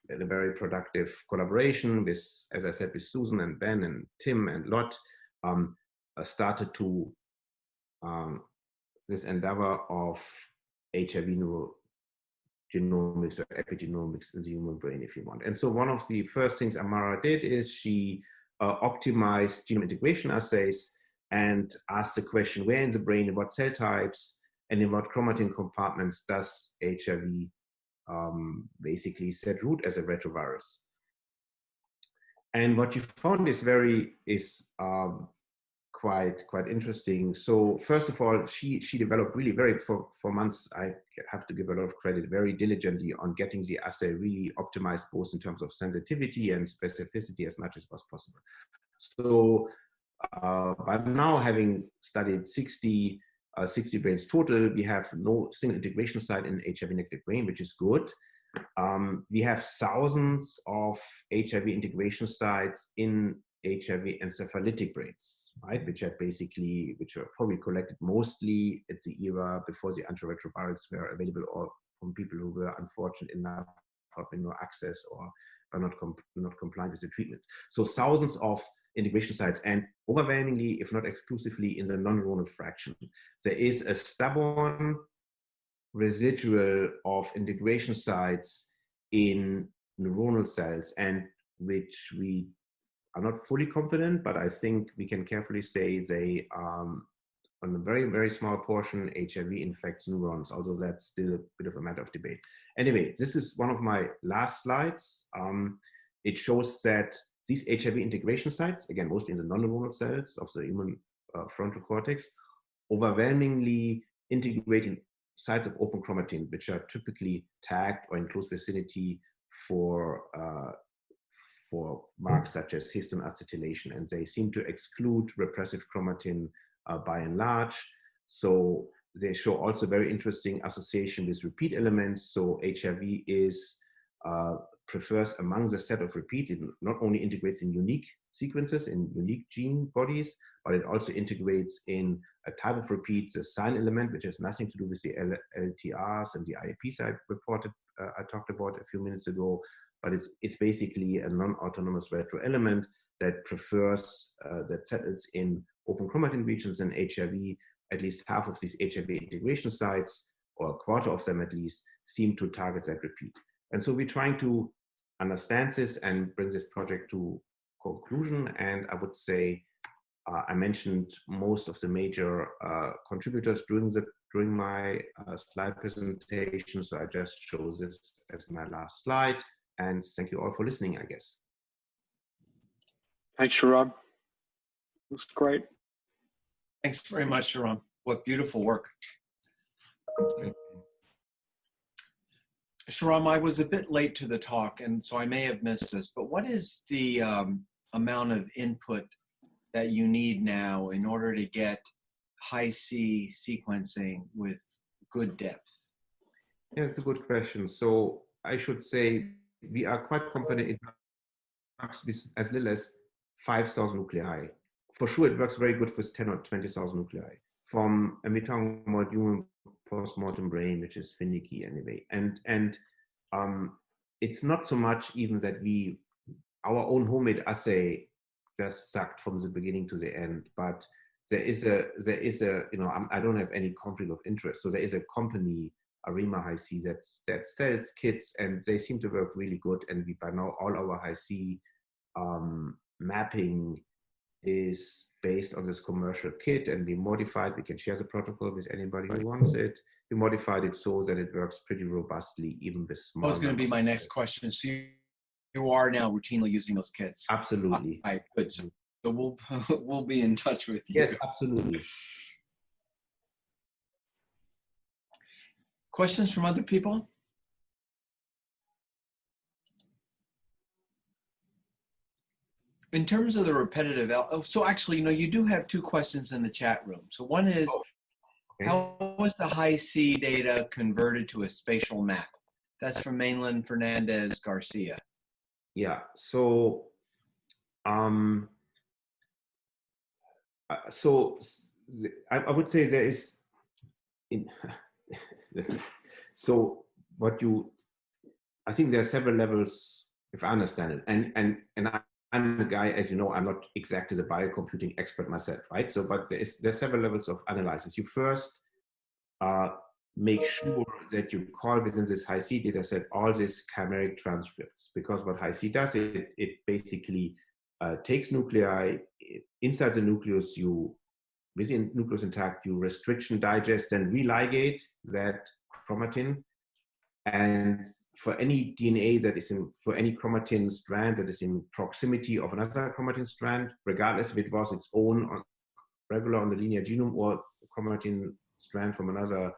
in a very productive collaboration with, as I said, with Susan and Ben and Tim and Lot, started to this endeavor of HIV neurogenomics or epigenomics in the human brain, if you want. And so one of the first things Amara did is she optimized genome integration assays and asked the question, where in the brain, in what cell types, and in what chromatin compartments does HIV basically set root as a retrovirus? And what you found is quite interesting. So first of all, she developed really for months, I have to give a lot of credit, very diligently on getting the assay really optimized, both in terms of sensitivity and specificity as much as was possible. So by now, having studied 60 brains total, we have no single integration site in HIV-negative brain, which is good. We have thousands of HIV integration sites in HIV encephalitic brains, right? Which are probably collected mostly at the era before the antiretrovirals were available, or from people who were unfortunate enough having no access or are not compliant with the treatment. So thousands of integration sites, and overwhelmingly, if not exclusively, in the non-neuronal fraction. There is a stubborn residual of integration sites in neuronal cells, and which we are not fully confident, but I think we can carefully say they, on a very, very small portion, HIV infects neurons, although that's still a bit of a matter of debate. Anyway, this is one of my last slides. It shows that these HIV integration sites, again, mostly in the non-neuronal cells of the human frontal cortex, overwhelmingly integrating sites of open chromatin, which are typically tagged or in close vicinity for marks such as histone acetylation, and they seem to exclude repressive chromatin by and large. So they show also very interesting association with repeat elements. So HIV prefers among the set of repeats, it not only integrates in unique sequences in unique gene bodies, but it also integrates in a type of repeats, a sign element, which has nothing to do with the LTRs and the IAPs I talked about a few minutes ago, but it's basically a non-autonomous retro element that prefers, that settles in open chromatin regions in HIV. At least half of these HIV integration sites, or a quarter of them at least, seem to target that repeat. And so we're trying to understand this and bring this project to conclusion. And I would say, I mentioned most of the major contributors during my slide presentation, so I just show this as my last slide. And thank you all for listening, I guess. Thanks, Schahram. That's great. Thanks very much, Schahram. What beautiful work. Schahram, I was a bit late to the talk, and so I may have missed this, but what is the amount of input that you need now in order to get high-C sequencing with good depth? Yeah, it's a good question. So I should say we are quite confident it works with as little as 5,000 nuclei. For sure, it works very good with 10 or 20,000 nuclei. From, and we're talking about human postmortem brain, which is finicky anyway. And it's not so much even that our own homemade assay just sucked from the beginning to the end, but there is a, you know, I don't have any conflict of interest. So there is a company, Arima High-C, that sells kits, and they seem to work really good. And we, by now, all our High-C mapping is based on this commercial kit, and we modified, we can share the protocol with anybody who wants it. We modified it so that it works pretty robustly, even with small. That was going to be my next question. So you are now routinely using those kits? Absolutely. All right, good. So we'll be in touch with you. Yes, absolutely. Questions from other people? In terms of the repetitive, so actually, you know, you do have two questions in the chat room. So one is, how was the High-C data converted to a spatial map? That's from Mainland Fernandez Garcia. Yeah, so I would say there is, so I think there are several levels, if I understand it, and I'm a guy, as you know, I'm not exactly the biocomputing expert myself, right? So, but there's several levels of analysis. You first make sure that you call within this High-C data set all these chimeric transcripts, because what High-C does, it basically takes nuclei inside the nucleus. Within nucleus intact, you restriction digest and religate that chromatin. And for any DNA that is for any chromatin strand that is in proximity of another chromatin strand, regardless if it was its own regular on the linear genome or a chromatin strand from another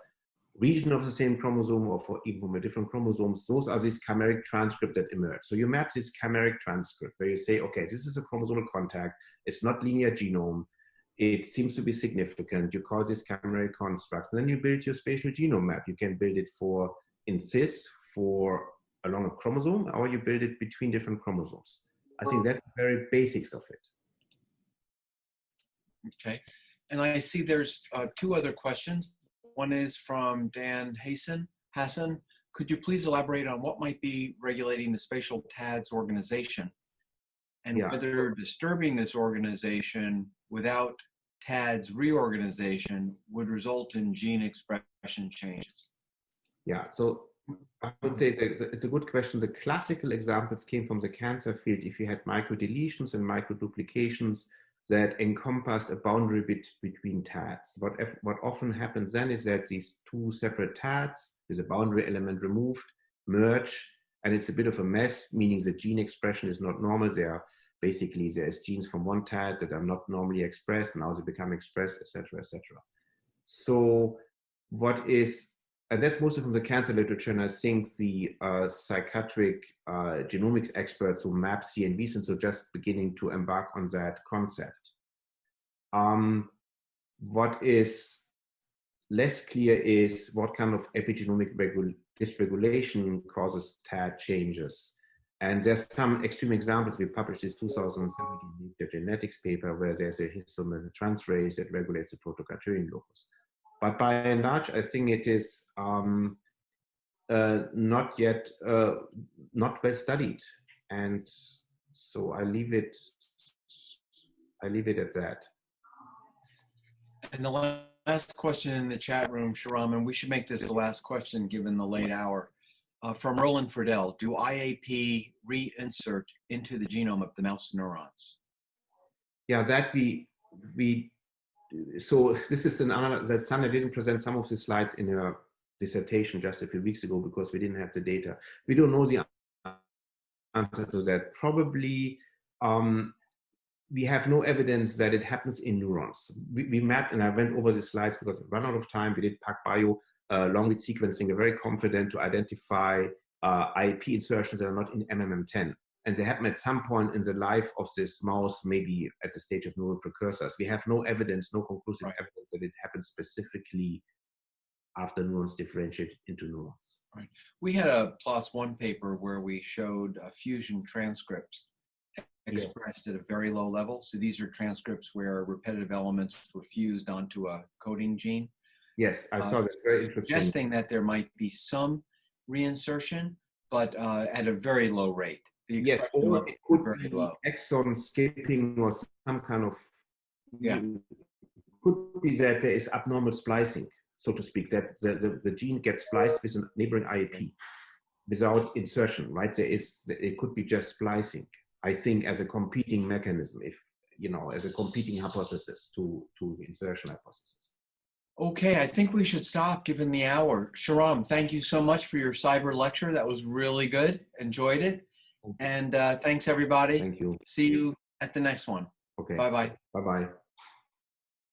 region of the same chromosome, or even from a different chromosomes, those are these chimeric transcripts that emerge. So you map this chimeric transcript where you say, okay, this is a chromosomal contact. It's not linear genome. It seems to be significant. You call this chimeric construct. And then you build your spatial genome map. You can build it in cis along a chromosome, or you build it between different chromosomes. I think that's the very basics of it. Okay, and I see there's two other questions. One is from Dan Hassan. Could you please elaborate on what might be regulating the spatial TADS organization, and whether disturbing this organization without TADS reorganization would result in gene expression changes? Yeah, so I would say it's a good question. The classical examples came from the cancer field. If you had microdeletions and microduplications that encompassed a boundary between TADs. What often happens then is that these two separate TADs, with a boundary element removed, merge, and it's a bit of a mess, meaning the gene expression is not normal. There's genes from one TAD that are not normally expressed, now they become expressed, etc., etc. So and that's mostly from the cancer literature, and I think the psychiatric genomics experts who map CNVs and so just beginning to embark on that concept. What is less clear is what kind of epigenomic dysregulation causes TAD changes. And there's some extreme examples. We published this 2017 Nature Genetics paper where there's a histone-methyltransferase that regulates the protocarterian locus. But by and large, I think it is not yet, not well studied. And so I leave it at that. And the last question in the chat room, Schahram, and we should make this the last question given the late hour, from Roland Friedel: do IAP reinsert into the genome of the mouse neurons? Yeah, that so this is that Sandra didn't present some of the slides in her dissertation just a few weeks ago because we didn't have the data. We don't know the answer to that. Probably we have no evidence that it happens in neurons. We mapped, and I went over the slides because we ran out of time. We did PacBio long read sequencing. We're very confident to identify IAP insertions that are not in MMM10. And they happen at some point in the life of this mouse, maybe at the stage of neural precursors. We have no evidence, no conclusive evidence that it happens specifically after neurons differentiate into neurons. Right. We had a PLOS One paper where we showed fusion transcripts expressed at a very low level. So these are transcripts where repetitive elements were fused onto a coding gene. Yes, I saw that. Very interesting. Suggesting that there might be some reinsertion, but at a very low rate. Yes, or it could be exon skipping or some kind of, could be that there is abnormal splicing, so to speak, that the gene gets spliced with a neighboring IAP without insertion, right? It could be just splicing, I think, as a competing mechanism, if, as a competing hypothesis to the insertion hypothesis. Okay, I think we should stop given the hour. Schahram, thank you so much for your cyber lecture. That was really good. Enjoyed it. And thanks, everybody. Thank you. See you at the next one. Okay. Bye-bye. Bye-bye.